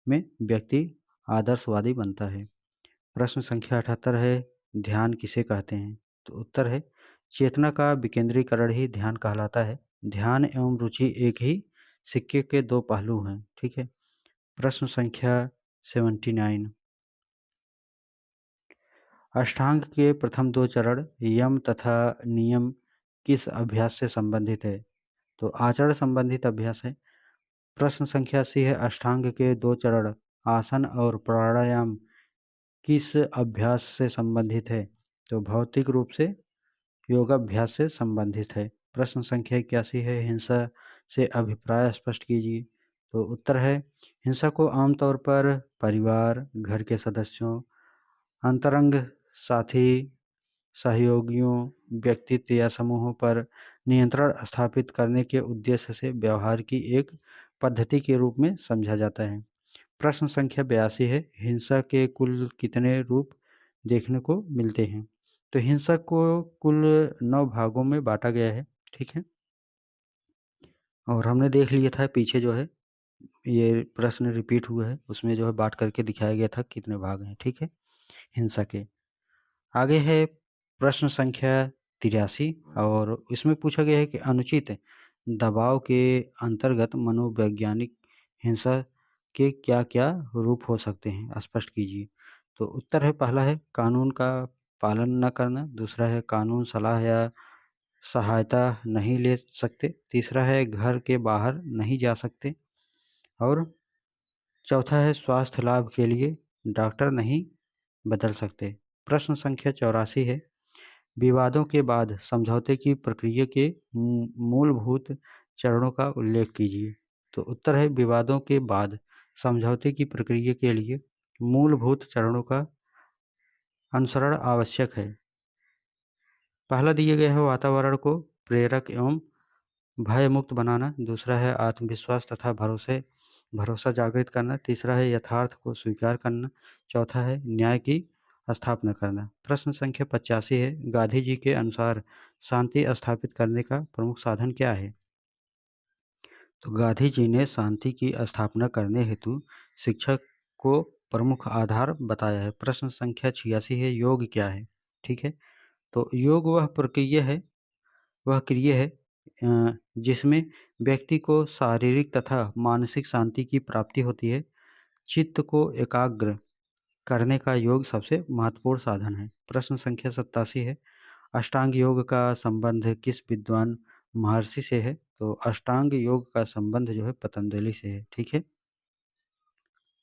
में व्यक्ति आदर्शवादी बनता है। प्रश्न संख्या 78 है, ध्यान किसे कहते हैं? तो उत्तर है चेतना का विकेंद्रीकरण ही ध्यान कहलाता है। ध्यान एवं रुचि एक ही सिक्के के दो पहलू हैं। ठीक है। प्रश्न संख्या 79, अष्टांग के प्रथम दो चरण यम तथा नियम किस अभ्यास से संबंधित है? तो आचरण संबंधित अभ्यास है। प्रश्न संख्या 80 है, अष्टांग के दो चरण आसन और प्राणायाम किस अभ्यास से संबंधित है? तो भौतिक रूप से योगाभ्यास से संबंधित है। प्रश्न संख्या 81 है, हिंसा से अभिप्राय स्पष्ट कीजिए। तो उत्तर है हिंसा को आमतौर पर परिवार, घर के सदस्यों, अंतरंग साथी, सहयोगियों, व्यक्तित्व या समूहों पर नियंत्रण स्थापित करने के उद्देश्य से व्यवहार की एक पद्धति के रूप में समझा जाता है। प्रश्न संख्या 82 है, हिंसा के कुल कितने रूप देखने को मिलते हैं? तो हिंसा को कुल 9 भागों में बाँटा गया है, ठीक है? और हमने देख लिया था पीछे जो है ये प्रश्न रिपीट हुआ है, उसमें जो है बाँट करके दिखाया गया था कितने भाग हैं, ठीक है? हिंसा के। आगे है प्रश्न संख्या 83 और इसमें पूछा गया है कि अनुचित दबाव के अंतर्गत मनोवैज्ञानिक हिंसा के क्या-क्या रूप हो सकते हैं? स्पष्ट कीजिए। तो उत्तर है पहला है कानून का पालन न करना, दूसरा है कानून सलाह या सहायता नहीं ले सकते, तीसरा है घर के बाहर नहीं जा सकते और चौथा है स्वास्थ्य लाभ के लिए डॉक्टर नहीं बदल सकते। प्रश्न संख्या 84 है विवादों के बाद समझौते की प्रक्रिया के मूलभूत चरणों का उल्लेख कीजिए। तो उत्तर है विवादों के बाद समझौते की प्रक्रिया के लिए मूलभूत चरणों का अनुसरण आवश्यक है। पहला दिया गया है वातावरण को प्रेरक एवं भयमुक्त बनाना, दूसरा है आत्मविश्वास तथा भरोसा जागृत करना, तीसरा है यथार्थ को स्वीकार करना, चौथा है न्याय की स्थापना करना। प्रश्न संख्या 85 है गांधी जी के अनुसार शांति स्थापित करने का प्रमुख साधन क्या है? तो गांधी जी ने शांति की स्थापना करने हेतु शिक्षा को प्रमुख आधार बताया है। प्रश्न संख्या 86 है योग क्या है? ठीक है, तो योग वह क्रिया है जिसमें व्यक्ति को शारीरिक तथा मानसिक शांति की प्राप्ति होती है। चित्त को एकाग्र करने का योग सबसे महत्वपूर्ण साधन है। प्रश्न संख्या 87 है अष्टांग योग का संबंध किस विद्वान महर्षि से है? तो अष्टांग योग का संबंध जो है पतंजलि से है, ठीक है।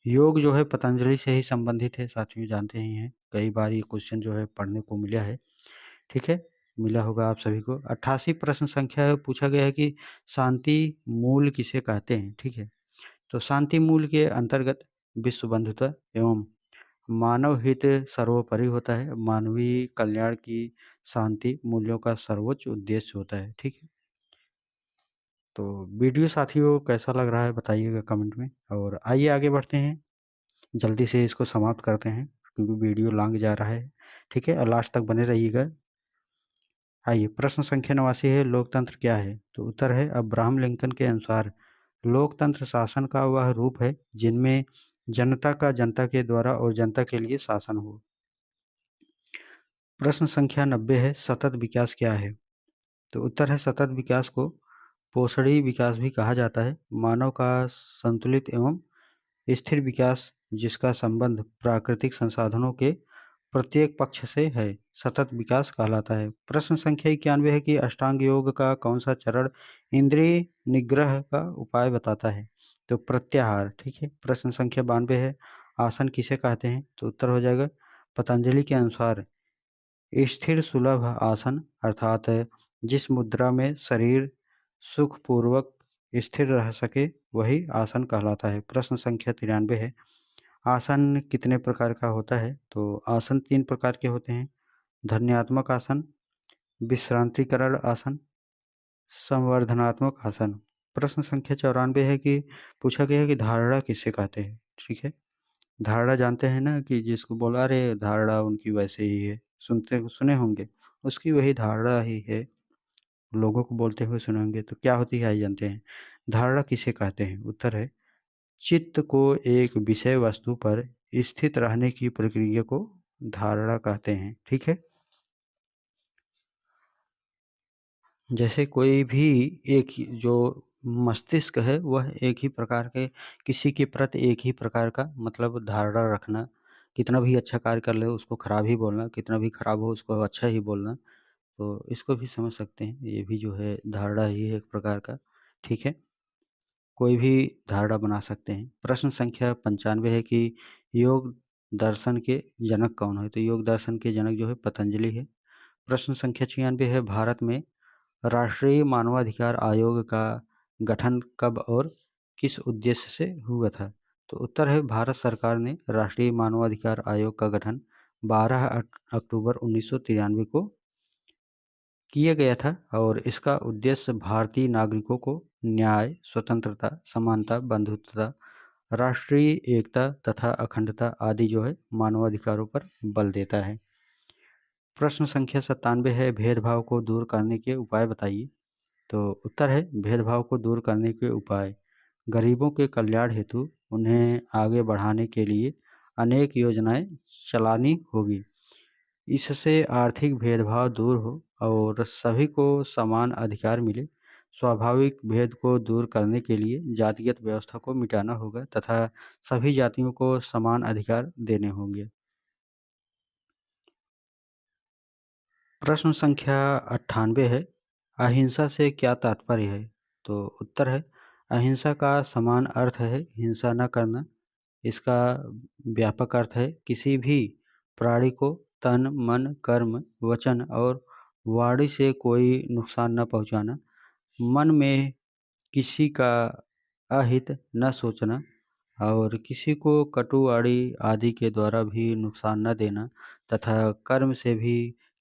योग जो है पतंजलि से ही संबंधित है, साथियों जानते ही हैं, कई बार ये क्वेश्चन जो है पढ़ने को मिला है, ठीक है, मिला होगा आप सभी को। 88 प्रश्न संख्या है पूछा गया है कि शांति मूल किसे कहते हैं? ठीक है, तो शांति मूल के अंतर्गत विश्व बंधुता एवं मानव हित सर्वोपरि होता है। मानवीय कल्याण की शांति मूल्यों का सर्वोच्च उद्देश्य होता है, ठीक है। तो वीडियो साथियों कैसा लग रहा है बताइएगा कमेंट में और आइए आगे बढ़ते हैं, जल्दी से इसको समाप्त करते हैं क्योंकि वीडियो लॉन्ग जा रहा है, ठीक है, और लास्ट तक बने रहिएगा। आइए प्रश्न संख्या 89 है लोकतंत्र क्या है? तो उत्तर है अब्राहम लिंकन के अनुसार लोकतंत्र शासन का वह रूप है जिनमें जनता का जनता के द्वारा और जनता के लिए शासन हो। प्रश्न संख्या 90 है सतत विकास क्या है? तो उत्तर है सतत विकास को पोषणीय विकास भी कहा जाता है। मानव का संतुलित एवं स्थिर विकास जिसका संबंध प्राकृतिक संसाधनों के प्रत्येक पक्ष से है सतत विकास कहलाता है। प्रश्न संख्या 91 है कि अष्टांग योग का कौन सा चरण इंद्रिय निग्रह का उपाय बताता है? तो प्रत्याहार, ठीक है। प्रश्न संख्या 92 है आसन किसे कहते हैं? तो उत्तर हो जाएगा पतंजलि के अनुसार स्थिर सुलभ आसन अर्थात जिस मुद्रा में शरीर सुखपूर्वक स्थिर रह सके वही आसन कहलाता है। प्रश्न संख्या 93 है आसन कितने प्रकार का होता है? तो आसन 3 प्रकार के होते हैं ध्यानात्मक आसन, विश्रांतिकरण आसन, संवर्धनात्मक आसन। प्रश्न संख्या 94 है कि पूछा गया है कि धारणा किसे कहते हैं? ठीक है, धारणा जानते हैं ना कि जिसको बोला अरे धारणा उनकी वैसे ही है, सुने होंगे, उसकी वही धारणा ही है, लोगों को बोलते हुए सुने होंगे। तो क्या होती है आइए जानते हैं। धारणा किसे कहते हैं? उत्तर है चित्त को एक विषय वस्तु पर स्थित रहने की प्रक्रिया को धारणा कहते हैं, ठीक है। जैसे कोई भी एक ही जो मस्तिष्क है वह एक ही प्रकार के किसी के प्रति एक ही प्रकार का मतलब धारणा रखना, कितना भी अच्छा कार्य कर ले उसको खराब ही बोलना, कितना भी खराब हो उसको अच्छा ही बोलना, तो इसको भी समझ सकते हैं, ये भी जो है धारणा ही है एक प्रकार का, ठीक है। कोई भी धारणा बना सकते हैं। प्रश्न संख्या 95 है कि योग दर्शन के जनक कौन है? तो योग दर्शन के जनक जो है पतंजलि है। प्रश्न संख्या 96 है भारत में राष्ट्रीय मानवाधिकार आयोग का गठन कब और किस उद्देश्य से हुआ था? तो उत्तर है भारत सरकार ने राष्ट्रीय मानवाधिकार आयोग का गठन 12 अक्टूबर 1993 को किया गया था और इसका उद्देश्य भारतीय नागरिकों को न्याय, स्वतंत्रता, समानता, बंधुत्वता, राष्ट्रीय एकता तथा अखंडता आदि जो है मानवाधिकारों पर बल देता है। प्रश्न संख्या 97 है, भेदभाव को दूर करने के उपाय बताइए। तो उत्तर है, भेदभाव को दूर करने के उपाय गरीबों के कल्याण हेतु उन्हें आगे बढ़ाने के लिए अनेक योजनाएं चलानी होगी। इससे आर्थिक भेदभाव दूर हो और सभी को समान अधिकार मिले। स्वाभाविक भेद को दूर करने के लिए जातिगत व्यवस्था को मिटाना होगा तथा सभी जातियों को समान अधिकार देने होंगे। प्रश्न संख्या 98 है, अहिंसा से क्या तात्पर्य है? तो उत्तर है, अहिंसा का समान अर्थ है हिंसा न करना। इसका व्यापक अर्थ है किसी भी प्राणी को तन, मन, कर्म, वचन और वाणी से कोई नुकसान न पहुंचाना। मन में किसी का अहित न सोचना और किसी को कटु आड़ि आदि के द्वारा भी नुकसान न देना तथा कर्म से भी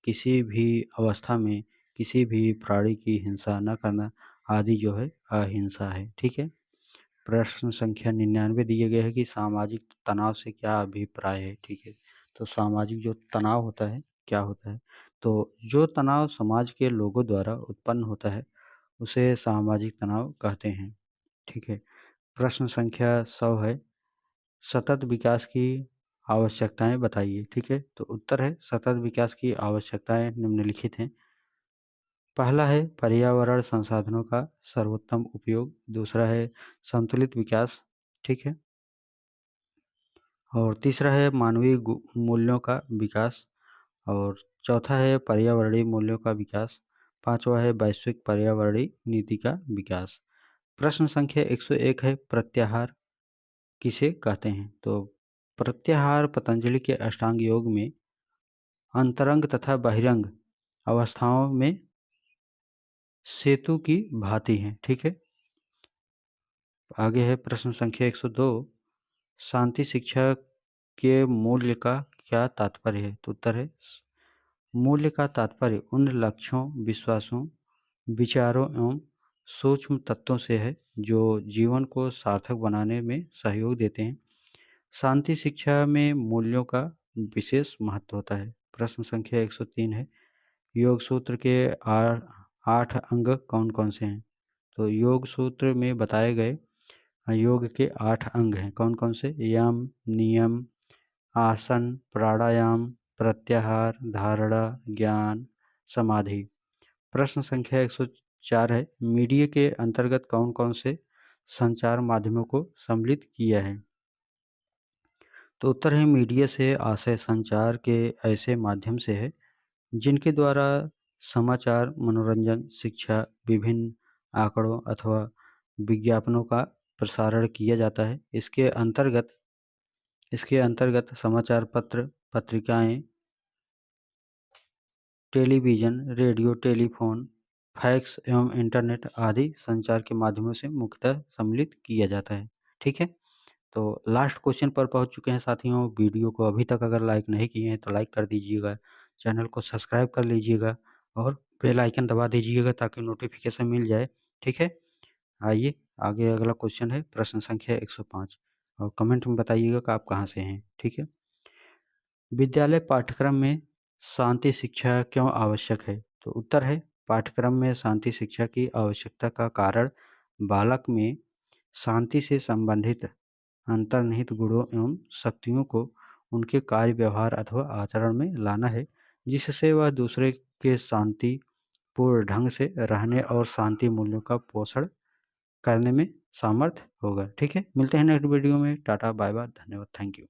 किसी भी अवस्था में किसी भी प्राणी की हिंसा न करना आदि जो है अहिंसा है। ठीक है। प्रश्न संख्या 99 दिए गए है कि सामाजिक तनाव से क्या अभिप्राय है। ठीक है। तो सामाजिक जो तनाव होता है क्या होता है? तो जो तनाव समाज के लोगों द्वारा उत्पन्न होता है उसे सामाजिक तनाव कहते हैं। ठीक है। प्रश्न संख्या 100 है, सतत विकास की आवश्यकताएं बताइए। ठीक है। तो उत्तर है, सतत विकास की आवश्यकताएं निम्नलिखित हैं। पहला है पर्यावरण संसाधनों का सर्वोत्तम उपयोग। दूसरा है संतुलित विकास। ठीक है। और तीसरा है मानवीय मूल्यों का विकास। और चौथा है पर्यावरणीय मूल्यों का विकास। पांचवा है वैश्विक पर्यावरणीय नीति का विकास। प्रश्न संख्या 101 है, प्रत्याहार किसे कहते हैं? तो प्रत्याहार पतंजलि के अष्टांग योग में अंतरंग तथा बहिरंग अवस्थाओं में सेतु की भांति है। ठीक है। आगे है प्रश्न संख्या 102, शांति शिक्षा के मूल्य का क्या तात्पर्य है? तो उत्तर है, मूल्य का तात्पर्य उन लक्ष्यों, विश्वासों, विचारों एवं सूक्ष्म तत्वों से है जो जीवन को सार्थक बनाने में सहयोग देते हैं। शांति शिक्षा में मूल्यों का विशेष महत्व होता है। प्रश्न संख्या 103 है, योग सूत्र के 8 अंग कौन कौन से हैं? तो योग सूत्र में बताए गए योग के 8 अंग हैं। कौन कौन से? यम, नियम, आसन, प्राणायाम, प्रत्याहार, धारणा, ज्ञान, समाधि। प्रश्न संख्या 104 है, मीडिया के अंतर्गत कौन कौन से संचार माध्यमों को सम्मिलित किया है? तो उत्तर है, मीडिया से आशय संचार के ऐसे माध्यम से है जिनके द्वारा समाचार, मनोरंजन, शिक्षा, विभिन्न आंकड़ों अथवा विज्ञापनों का प्रसारण किया जाता है। इसके अंतर्गत समाचार पत्र, पत्रिकाएं, टेलीविज़न, रेडियो, टेलीफोन, फैक्स एवं इंटरनेट आदि संचार के माध्यमों से मुख्यतः सम्मिलित किया जाता है। ठीक है। तो लास्ट क्वेश्चन पर पहुंच चुके हैं साथियों। वीडियो को अभी तक अगर लाइक नहीं किए हैं तो लाइक कर दीजिएगा, चैनल को सब्सक्राइब कर लीजिएगा और बेल आइकन दबा दीजिएगा ताकि नोटिफिकेशन मिल जाए। ठीक है। आइए आगे अगला क्वेश्चन है प्रश्न संख्या 105 और कमेंट में बताइएगा कि आप कहाँ से हैं। ठीक है। विद्यालय पाठ्यक्रम में शांति शिक्षा क्यों आवश्यक है? तो उत्तर है, पाठ्यक्रम में शांति शिक्षा की आवश्यकता का कारण बालक में शांति से संबंधित अंतर्निहित गुणों एवं शक्तियों को उनके कार्य, व्यवहार अथवा आचरण में लाना है, जिससे वह दूसरे के शांतिपूर्ण ढंग से रहने और शांति मूल्यों का पोषण करने में समर्थ होगा। ठीक है। मिलते हैं नेक्स्ट वीडियो में। टाटा, बाय बाय, धन्यवाद, थैंक यू।